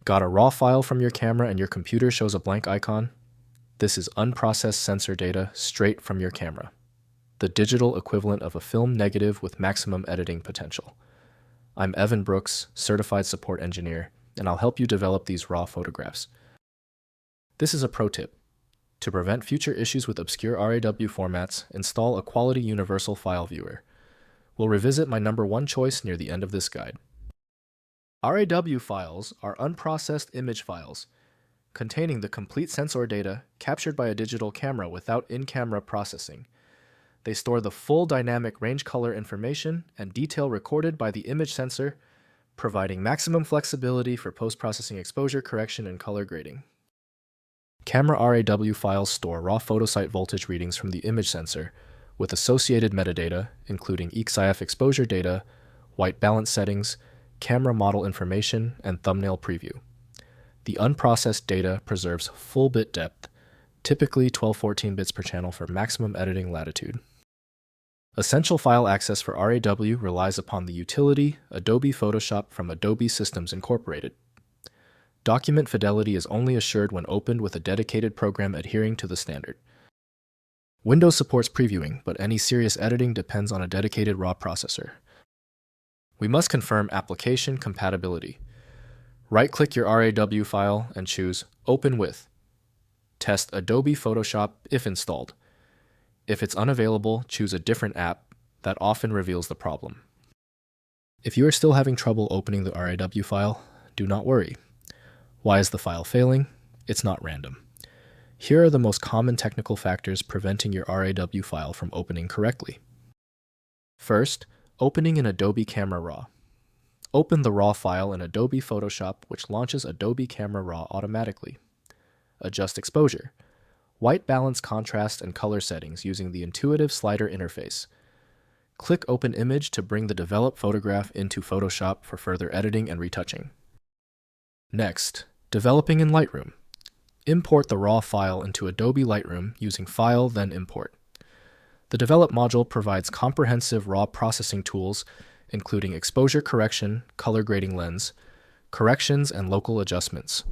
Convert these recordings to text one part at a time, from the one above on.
Got a RAW file from your camera and your computer shows a blank icon? This is unprocessed sensor data straight from your camera, the digital equivalent of a film negative with maximum editing potential. I'm Evan Brooks, Certified Support Engineer, and I'll help you develop these RAW photographs. This is a pro tip. To prevent future issues with obscure RAW formats, install a quality universal file viewer. We'll revisit my number one choice near the end of this guide. RAW files are unprocessed image files containing the complete sensor data captured by a digital camera without in-camera processing. They store the full dynamic range color information and detail recorded by the image sensor, providing maximum flexibility for post-processing exposure correction and color grading. Camera RAW files store raw photosite voltage readings from the image sensor with associated metadata, including EXIF exposure data, white balance settings, camera model information, and thumbnail preview. The unprocessed data preserves full bit depth, typically 1214 bits per channel for maximum editing latitude. Essential file access for RAW relies upon the utility Adobe Photoshop from Adobe Systems Incorporated. Document fidelity is only assured when opened with a dedicated program adhering to the standard. Windows supports previewing, but any serious editing depends on a dedicated RAW processor. We must confirm application compatibility. Right-click your RAW file and choose Open With. Test Adobe Photoshop if installed. If it's unavailable, choose a different app. That often reveals the problem. If you are still having trouble opening the RAW file, do not worry. Why is the file failing? It's not random. Here are the most common technical factors preventing your RAW file from opening correctly. First, opening in Adobe Camera Raw. Open the RAW file in Adobe Photoshop, which launches Adobe Camera Raw automatically. Adjust exposure, white balance, contrast, and color settings using the intuitive slider interface. Click Open Image to bring the developed photograph into Photoshop for further editing and retouching. Next, developing in Lightroom. Import the RAW file into Adobe Lightroom using File, then Import. The Develop module provides comprehensive RAW processing tools, including exposure correction, color grading lens, corrections, and local adjustments.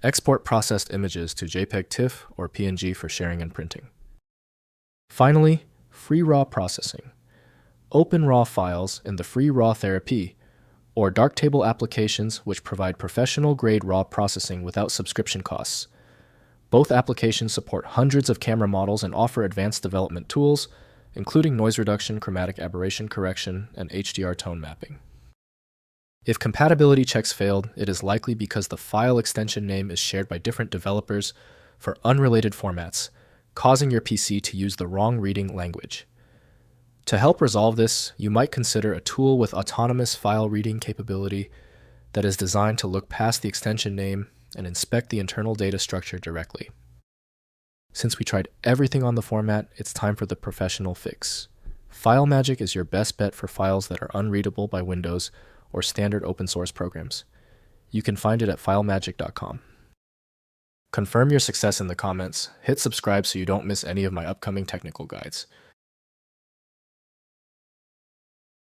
Export processed images to JPEG TIFF or PNG for sharing and printing. Finally, free RAW processing. Open RAW files in the free RAW Therapy or Darktable applications which provide professional-grade RAW processing without subscription costs. Both applications support hundreds of camera models and offer advanced development tools, including noise reduction, chromatic aberration correction, and HDR tone mapping. If compatibility checks failed, it is likely because the file extension name is shared by different developers for unrelated formats, causing your PC to use the wrong reading language. To help resolve this, you might consider a tool with autonomous file reading capability that is designed to look past the extension name and inspect the internal data structure directly. Since we tried everything on the format, it's time for the professional fix. FileMagick is your best bet for files that are unreadable by Windows or standard open source programs. You can find it at filemagick.com. Confirm your success in the comments, hit subscribe so you don't miss any of my upcoming technical guides.